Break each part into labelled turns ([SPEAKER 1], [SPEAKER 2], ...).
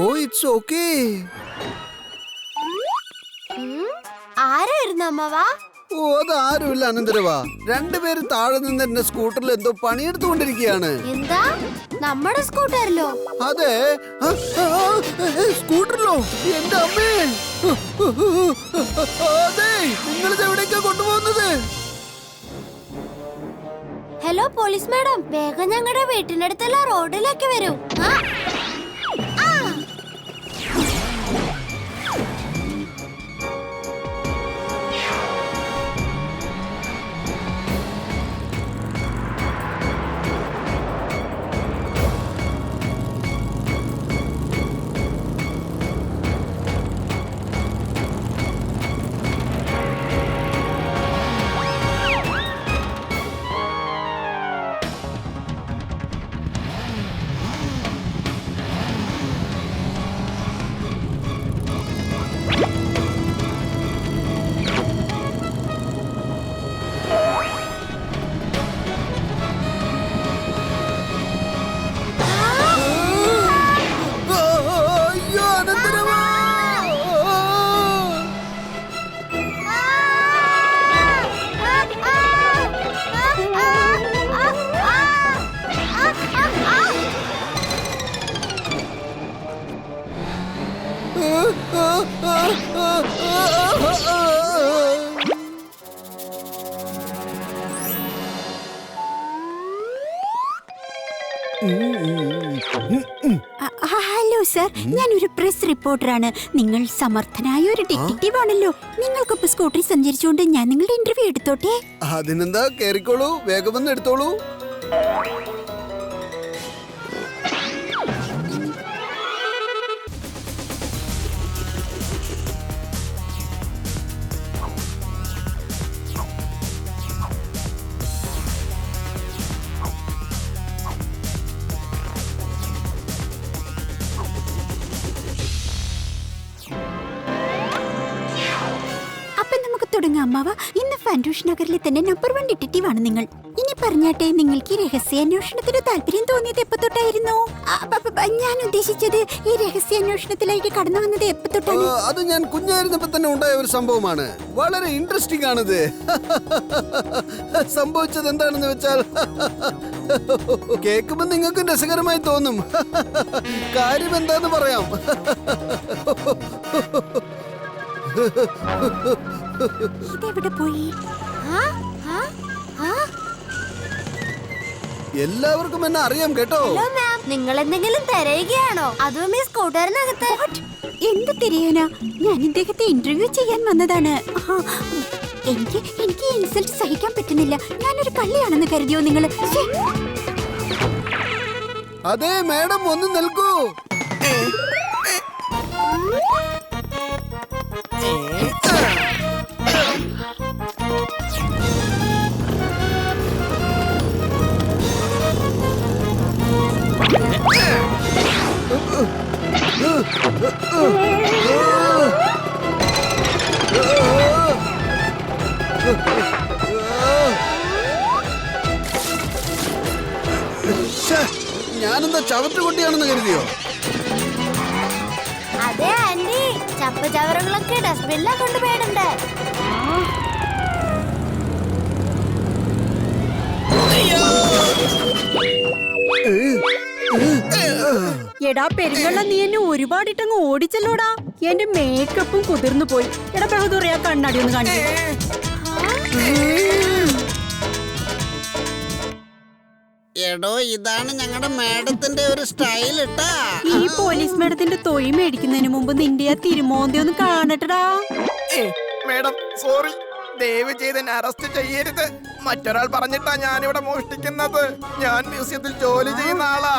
[SPEAKER 1] Oh it's okay.
[SPEAKER 2] ആരായിരുന്നു അമ്മവാ?
[SPEAKER 1] ഓ അതാരുമില്ല അനന്തരവാ. രണ്ടുപേരും താഴെ നിന്ന് എന്റെ സ്കൂട്ടറിൽ എന്തോ പണിയെടുത്തുകൊണ്ടിരിക്കുകയാണ്.
[SPEAKER 2] എന്താ, നമ്മുടെ സ്കൂട്ടറിലോ?
[SPEAKER 1] അതെ. സ്കൂട്ടറിലോ? എന്റെ അമ്മേ, അതെ. നിങ്ങളിത് എവിടേക്കാ കൊണ്ടുപോകുന്നത്?
[SPEAKER 2] ഹലോ പോലീസ് മാഡം, വേഗം ഞങ്ങളുടെ വീട്ടിനടുത്തുള്ള റോഡിലേക്ക് വരൂ.
[SPEAKER 3] ഹലോ സർ, ഞാനൊരു പ്രസ് റിപ്പോർട്ടറാണ്. നിങ്ങൾ സമർത്ഥനായ ഒരു ഡിറ്റക്റ്റീവ് ആണല്ലോ. നിങ്ങൾക്കൊപ്പം സ്കൂട്ടറിൽ സഞ്ചരിച്ചുകൊണ്ട് ഞാൻ നിങ്ങളുടെ ഇന്റർവ്യൂ എടുത്തോട്ടെ?
[SPEAKER 1] അതിനെന്താ, കേറിക്കോളൂ, വേഗം വന്ന് എടുത്തോളൂ.
[SPEAKER 3] തുടങ്ങാം അമ്മാവ. ഇന്ന് ഫാൻഡൂഷ് നഗറിലെ തന്നെ നമ്പർ 1 ഡിറ്റക്റ്റീവ് ആണ് നിങ്ങൾ. ഇനി പറഞ്ഞാട്ടെ, നിങ്ങൾക്ക് ഈ രഹസ്യാന്വേഷണത്തിന് താല്പര്യം തോന്നിയത് എപ്പോ തൊട്ടായിരുന്നു? ഞാൻ ഉദ്ദേശിച്ചത് ഈ രഹസ്യാന്വേഷണത്തിലേക്ക് കടന്നു വന്നത് എപ്പോ തൊട്ടാണ്?
[SPEAKER 1] അത് ഞാൻ കുഞ്ഞായിരുന്നപ്പോ തന്നെ ഉണ്ടായ ഒരു സംഭവമാണ്. വളരെ ഇൻട്രസ്റ്റിംഗ് ആണിത്. സംഭവിച്ചത് എന്താണെന്ന് വെച്ചാൽ, കേൾക്കുമ്പോ നിങ്ങൾക്കും രസകരമായി തോന്നും. കാര്യം എന്താന്ന് പറയാം.
[SPEAKER 3] ഇതെവിടെ പോയി?
[SPEAKER 1] എല്ലാവർക്കും എന്നെ അറിയാം കേട്ടോ.
[SPEAKER 2] നിങ്ങൾ എന്തെങ്കിലും തിരയുകയാണോ? അതും ഈ സ്കൂട്ടറിനകത്ത്?
[SPEAKER 3] എന്ത് തിരയാനാ? ഞാൻ ഇദ്ദേഹത്തെ ഇന്റർവ്യൂ ചെയ്യാൻ വന്നതാണ്. എനിക്ക് ഇൻസൾട്ട് സഹിക്കാൻ പറ്റുന്നില്ല. ഞാനൊരു കള്ളിയാണെന്ന് കരുതിയോ നിങ്ങൾ?
[SPEAKER 1] അതെ മാഡം, ഒന്ന് നിൽക്കൂ. ഞാനെന്താ ചവറ്റുകുട്ടിയാണെന്ന് കരുതിയോ?
[SPEAKER 2] അതെ ആന്റി, ചപ്പ് ചവറുകളൊക്കെ ഡസ്റ്റ്ബിന്നിലാ കൊണ്ടുപോയിട്ടുണ്ട്.
[SPEAKER 3] എടാ പെരുങ്കള്ള, നീ എന്നെ ഒരുപാടിട്ടങ്ങ് ഓടിച്ചല്ലോടാ. എന്റെ മേക്കപ്പും കുതിർന്നു പോയി. എടാ ബഹദൂറിയ, കണ്ണാടി ഒന്ന് കാണിച്ചു.
[SPEAKER 4] എടോ, ഇതാണ് ഞങ്ങളുടെ മാഡത്തിന്റെ ഒരു സ്റ്റൈൽ ഇട്ടാ.
[SPEAKER 3] ഈ പോലീസ് മാഡത്തിന്റെ തൊഴി മേടിക്കുന്നതിന് മുമ്പ് നിന്റെ ആ തിരുമോന്തി ഒന്ന് കാണട്ടടാ.
[SPEAKER 5] മാഡം സോറി, ദയവ് ചെയ്ത് എന്നെ അറസ്റ്റ് ചെയ്യരുത്. മറ്റൊരാൾ പറഞ്ഞിട്ടാ ഞാനിവിടെ മോഷ്ടിക്കുന്നത്. ഞാൻ മ്യൂസിയത്തിൽ ജോലി ചെയ്യുന്ന ആളാ.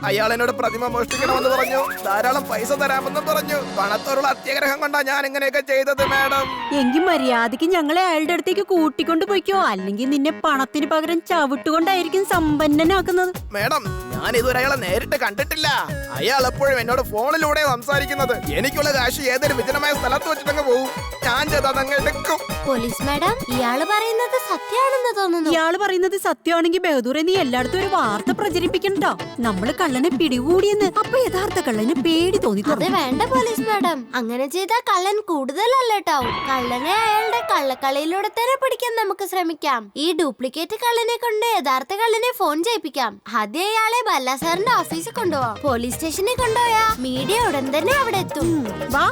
[SPEAKER 5] അയാൾ എന്നോട് പ്രതിമ മോഷ്ടിക്കണമെന്ന് പറഞ്ഞു. ധാരാളം പൈസ തരാമെന്ന് പറഞ്ഞു. പണത്തോടുള്ള അത്യാഗ്രഹം കൊണ്ടാ ഞാൻ ഇങ്ങനെയൊക്കെ ചെയ്തത് മാഡം.
[SPEAKER 3] എങ്കിൽ മര്യാദക്ക് ഞങ്ങളെ അയാളുടെ അടുത്തേക്ക് കൂട്ടിക്കൊണ്ട് പോയിക്കോ, അല്ലെങ്കിൽ നിന്നെ പണത്തിന് പകരം ചവിട്ടുകൊണ്ടായിരിക്കും സമ്പന്നനാക്കുന്നത്.
[SPEAKER 5] മാഡം, ഞാൻ ഇതുവരെ അയാളെ നേരിട്ട് കണ്ടിട്ടില്ല. അയാൾ എപ്പോഴും എന്നോട് ഫോണിലൂടെ സംസാരിക്കുന്നത്. എനിക്കുള്ള കാശ് ഏതൊരു വിജനമായ സ്ഥലത്ത് വെച്ചിട്ടങ്ങ് പോകും. ഞാൻ ചെയ്ത് അതങ്ങ് എടുക്കും.
[SPEAKER 2] പോലീസ് മാഡം, ഇയാള് പറയുന്നത് സത്യമാണെന്ന് തോന്നുന്നു.
[SPEAKER 3] ഇയാള് പറയുന്നത് സത്യമാണെങ്കിൽ ബഹദൂറെ നീ എല്ലായിടത്തും ഒരു വാർത്ത പ്രചരിപ്പിക്കണ്ടോ? നമ്മള് കള്ളനെ പിടികൂടിയെന്ന്. അപ്പൊ യഥാർത്ഥ കള്ളന് പേടി തോന്നി
[SPEAKER 2] അത് വേണ്ട പോലീസ് മാഡം. അങ്ങനെ ചെയ്താൽ കള്ളൻ കൂടുതൽ അലേർട്ടാവും. കള്ളനെ അയാളുടെ കള്ളക്കളിയിലൂടെ തന്നെ പിടിക്കാൻ നമുക്ക് ശ്രമിക്കാം. ഈ ഡ്യൂപ്ലിക്കേറ്റ് കള്ളനെ കൊണ്ട് യഥാർത്ഥ കള്ളനെ ഫോൺ ചെയ്യിപ്പിക്കാം. ആദ്യം അയാളെ ബല്ല സാറിന്റെ ഓഫീസിൽ കൊണ്ടുപോവാം. പോലീസ് സ്റ്റേഷനിൽ കൊണ്ടുപോയാ മീഡിയ ഉടൻ തന്നെ അവിടെ എത്തും.
[SPEAKER 3] വാ.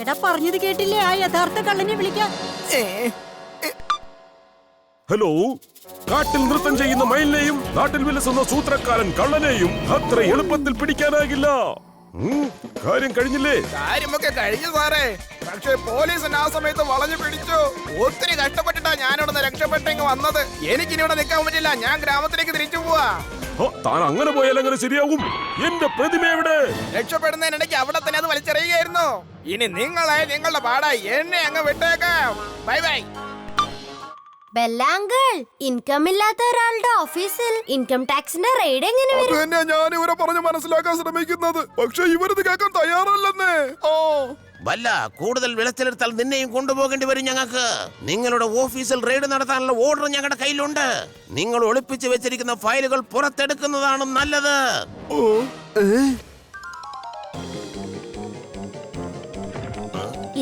[SPEAKER 3] എടാ പറഞ്ഞത് കേട്ടില്ലേ? ആ യഥാർത്ഥ കള്ളനെ വിളിക്കാം.
[SPEAKER 6] ഹലോ, കാട്ടിൽ നൃത്തം ചെയ്യുന്ന മയിലിനെയും നാട്ടിൽ വിലസുന്ന സൂത്രക്കാരൻ കള്ളനെയും അത്ര എളുപ്പത്തിൽ പിടിക്കാനാകില്ല. കാര്യം കഴിഞ്ഞില്ലേ?
[SPEAKER 5] കാര്യമൊക്കെ കഴിഞ്ഞു സാറേ. പക്ഷെ പോലീസിന് ആ സമയത്ത് വളഞ്ഞു പിടിച്ചു. ഒത്തിരി കഷ്ടപ്പെട്ടിട്ടാ ഞാനിവിടെ രക്ഷപ്പെട്ടെങ്കിൽ വന്നത്. എനിക്കിനി ഇവിടെ നിൽക്കാൻ പറ്റില്ല. ഞാൻ ഗ്രാമത്തിലേക്ക് തിരിച്ചു പോവാ.
[SPEAKER 6] താൻ അങ്ങനെ പോയാൽ അങ്ങനെ ശരിയാവും. എന്റെ പ്രതിമ എവിടെ?
[SPEAKER 5] രക്ഷപ്പെടുന്നതിനിടയ്ക്ക് അവിടെ തന്നെ അത് വലിച്ചെറിയുകയായിരുന്നു. ഇനി നിങ്ങളുടെ പാടായി എന്നെ അങ്ങ് വിട്ടേക്കാം. Bye bye.
[SPEAKER 2] ബെല്ലാങ്കിൾ, ഇൻകം ഇല്ലാത്ത ഒരാളുടെ ഓഫീസിൽ ഇൻകം ടാക്സിന്റെ റെയ്ഡ് എങ്ങനെ വരും?
[SPEAKER 5] ഞാൻ ഇവരെ പറഞ്ഞ് മനസ്സിലാക്കാൻ ശ്രമിക്കുന്നത്. പക്ഷെ ഇവരിത് കേൾക്കാൻ തയ്യാറല്ലെന്നേ.
[SPEAKER 7] വല്ല കൂടുതൽ വിളച്ചെടുത്താൽ നിന്നെയും കൊണ്ടുപോകേണ്ടി വരും ഞങ്ങൾക്ക്. നിങ്ങളുടെ ഓഫീസിൽ റെയ്ഡ് നടത്താനുള്ള ഓർഡർ ഞങ്ങളുടെ കയ്യിലുണ്ട്. നിങ്ങൾ ഒളിപ്പിച്ചു വെച്ചിരിക്കുന്ന ഫയലുകൾ പുറത്തെടുക്കുന്നതാണ് നല്ലത്.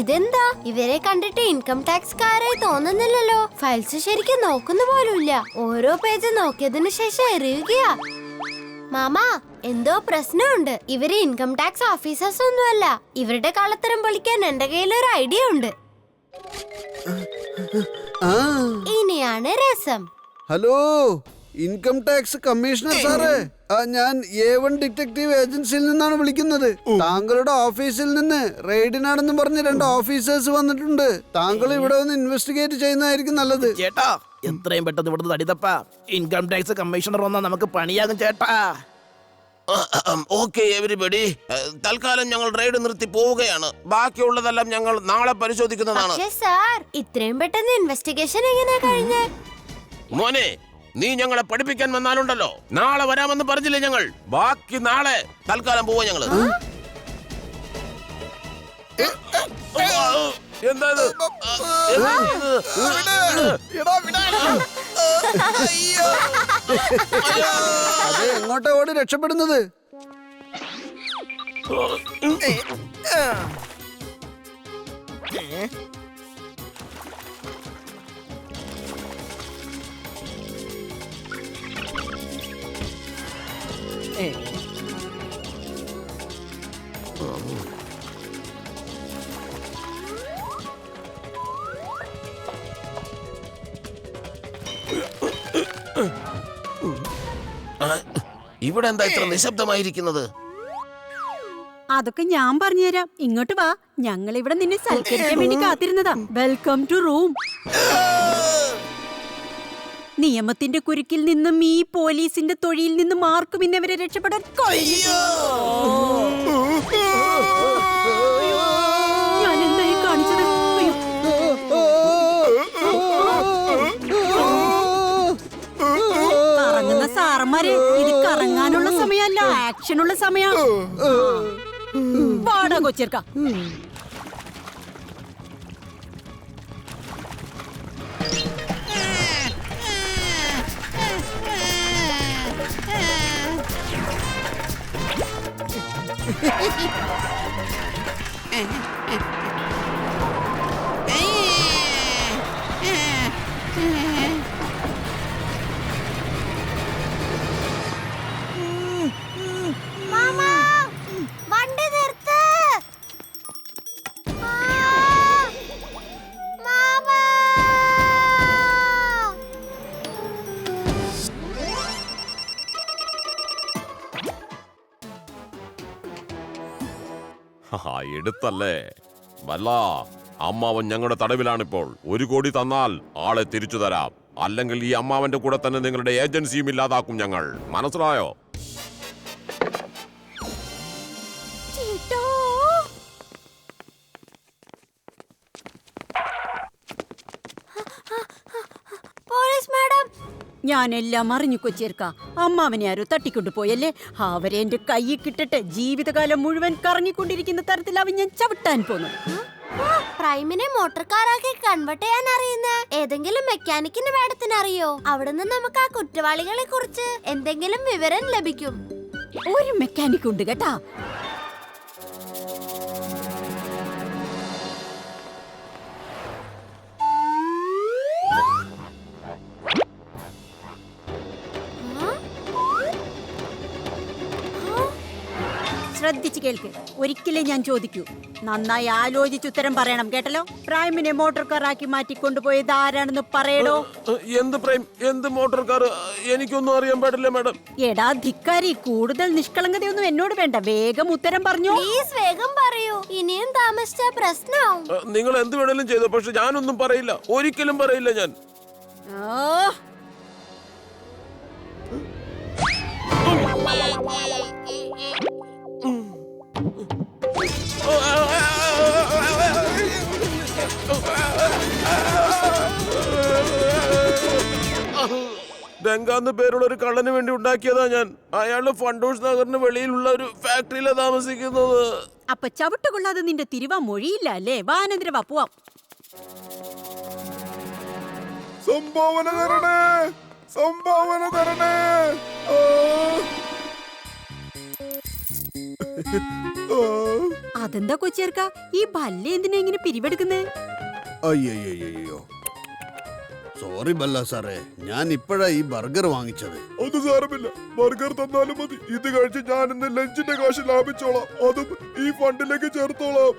[SPEAKER 2] ഇതെന്താ? ഇവരെ കണ്ടിട്ട് ഇൻകം ടാക്സ്കാരായി തോന്നുന്നില്ലല്ലോ. ഫയൽസ് ശരിക്കും നോക്കുന്ന പോലുമില്ല. ഓരോ പേജ് നോക്കിയതിനു ശേഷം എറിയുകയാ. മാമാ, എന്തോ പ്രശ്നമുണ്ട്. ഇവര് ഇൻകം ടാക്സ് ഓഫീസേഴ്സ് ഒന്നുമല്ല. ഇവരുടെ കള്ളത്തരം പൊളിക്കാൻ എന്റെ കയ്യിൽ ഒരു ഐഡിയ ഉണ്ട്. ഇനിയാണ് രസം.
[SPEAKER 1] ഹലോ, ഇൻകം ടാക്സ് കമ്മീഷണർ സാറേ. ഞാൻ A1 ഡിറ്റക്റ്റീവ് ഏജൻസിയിൽ നിന്നാണ് വിളിക്കുന്നത്. താങ്കളുടെ ഓഫീസിൽ നിന്ന് റെയ്ഡിനാണെന്ന് പറഞ്ഞ് 2 ഓഫീസേഴ്സ് വന്നിട്ടുണ്ട്. താങ്കൾ ഇവിടെ വന്ന് ഇൻവെസ്റ്റിഗേറ്റ് ചെയ്യുന്നതായിരിക്കും നല്ലത്.
[SPEAKER 5] ചേട്ടാ, എത്രയും പെട്ടെന്ന് ഇവിടുന്ന് തടിതപ്പാ. ഇൻകം ടാക്സ് കമ്മീഷണർ വന്നാൽ നമുക്ക് പണിയാകും ചേട്ടാ.
[SPEAKER 7] ഓക്കെ എവരിബഡി, തൽക്കാലം ഞങ്ങൾ റെയ്ഡ് നിർത്തി പോവുകയാണ്. ബാക്കിയുള്ളതെല്ലാം ഞങ്ങൾ നാളെ പരിശോധിക്കുന്നതാണ്.
[SPEAKER 2] പക്ഷേ സാർ, ഇത്രയും പെട്ടെന്ന് ഇൻവെസ്റ്റിഗേഷൻ എങ്ങനെയാ കഴിഞ്ഞേ?
[SPEAKER 7] മോനെ, നീ ഞങ്ങളെ പഠിപ്പിക്കാൻ വന്നാലുണ്ടല്ലോ. നാളെ വരാമെന്ന് പറഞ്ഞില്ലേ ഞങ്ങൾ. ബാക്കി നാളെ. തൽക്കാലം പോവാ ഞങ്ങള്. എന്താ ഇത്?
[SPEAKER 1] അത് എങ്ങോട്ടാ ഓടി രക്ഷപ്പെടുന്നത്?
[SPEAKER 7] ഇവിടെ എന്താ ഇത്ര നിശബ്ദമായിരിക്കുന്നത്?
[SPEAKER 3] അതൊക്കെ ഞാൻ പറഞ്ഞുതരാം. ഇങ്ങോട്ട് വാ. ഞങ്ങൾ ഇവിടെ നിന്നെ സൽക്കരിക്കാൻ വേണ്ടി കാത്തിരുന്നതാ. Welcome to room. നിയമത്തിന്റെ കുരുക്കിൽ നിന്നും ഈ പോലീസിന്റെ തൊഴിയിൽ നിന്നും ആർക്കും ഇന്നവരെ രക്ഷപ്പെടാൻ ഞാൻ എന്തായി കാണിച്ചത്? കറങ്ങുന്ന സാറന്മാരെ, ഇത് കറങ്ങാനുള്ള സമയമല്ല, ആക്ഷനുള്ള സമയം. പാടാ കൊച്ചേർക്ക.
[SPEAKER 2] മാമാ, വണ്ടി നിർത്ത്. മാമാ,
[SPEAKER 6] എടുത്തല്ലേ വല്ല. അമ്മാവൻ ഞങ്ങളുടെ തടവിലാണിപ്പോൾ. 1 കോടി തന്നാൽ ആളെ തിരിച്ചു തരാം. അല്ലെങ്കിൽ ഈ അമ്മാവന്റെ കൂടെ തന്നെ നിങ്ങളുടെ ഏജൻസിയും ഇല്ലാതാക്കും ഞങ്ങൾ. മനസ്സിലായോ?
[SPEAKER 2] പോലീസ് മാഡം,
[SPEAKER 3] ഞാനെല്ലാം അറിഞ്ഞു കൊച്ചേർക്ക. അമ്മാവനെ ആരോ തട്ടിക്കൊണ്ടു പോയല്ലേ? അവരെ എന്റെ കയ്യിൽ കിട്ടട്ടെ. ജീവിതകാലം മുഴുവൻ കറങ്ങിക്കൊണ്ടിരിക്കുന്ന തരത്തിൽ അവൻ ഞാൻ ചവിട്ടാൻ പോന്നു.
[SPEAKER 2] പ്രൈമിനെ മോട്ടോർ കാറാക്കി കൺവേർട്ട് ചെയ്യാൻ അറിയുന്ന ഏതെങ്കിലും മെക്കാനിക്കിന് മാഡത്തിന് അറിയോ? അവിടുന്ന് നമുക്ക് ആ കുറ്റവാളികളെ കുറിച്ച് എന്തെങ്കിലും വിവരം ലഭിക്കും.
[SPEAKER 3] ഒരു മെക്കാനിക് ഉണ്ട് കേട്ടാ. ശ്രദ്ധിച്ചു കേൾക്ക്. ഒരിക്കലേ ഞാൻ ചോദിക്കൂ. നന്നായി ആലോചിച്ച് ഉത്തരം പറയണം, കേട്ടല്ലോ. പ്രൈമിനെ മോട്ടോർ കാറാക്കി മാറ്റി കൊണ്ടുപോയത് ആരാണെന്ന് പറയടോ.
[SPEAKER 6] എന്ത് പ്രൈം, എന്ത് മോട്ടോർ കാർ? എനിക്കൊന്നും അറിയാൻ പാടില്ല മാഡം.
[SPEAKER 3] എടാ ധിക്കാരി, കൂടുതൽ നിഷ്കളങ്കതയൊന്നും എന്നോട് വേണ്ട. വേഗം ഉത്തരം പറഞ്ഞു.
[SPEAKER 2] പ്ലീസ് വേഗം പറയൂ, ഇനിയും താമസിച്ച പ്രശ്നമാവും.
[SPEAKER 6] നിങ്ങൾ എന്ത് വേണേലും ചെയ്തോ, പക്ഷെ ഞാനൊന്നും പറയില്ല, ഒരിക്കലും പറയില്ല ഞാൻ. രംഗാന്ന് പേരുള്ള ഒരു കള്ളന് വേണ്ടി ഉണ്ടാക്കിയതാ ഞാൻ. അയാള് ഫണ്ടൂഷ് നഗറിന് വെളിയിലുള്ള ഒരു ഫാക്ടറിയിലാ താമസിക്കുന്നത്.
[SPEAKER 3] അപ്പൊ ചവിട്ടുകൊള്ളാതെ നിന്റെ തിരുവാ മൊഴിയില്ല അല്ലേ? വാനന്ദ്ര വാ, പോവാം.
[SPEAKER 5] സംഭാവന തരണേ, സംഭാവന തരണേ.
[SPEAKER 3] അതെന്താ കൊച്ചേർക്ക, ഈ ബല്ല എന്തിനാ ഇങ്ങനെ പിരിവെടുക്കുന്നേ?
[SPEAKER 1] അയ്യോ, സോറി ബല്ല സാറേ, ഞാൻ ഇപ്പോഴാ ഈ ബർഗർ വാങ്ങിച്ചത്.
[SPEAKER 5] അത് സാരമില്ല, ബർഗർ തന്നാലും മതി. ഇത് കഴിച്ച് ഞാൻ ഇന്ന് ലഞ്ചിന്റെ കാശ് ലാഭിച്ചോളാം. അതും ഈ ഫണ്ടിലേക്ക് ചേർത്തോളാം.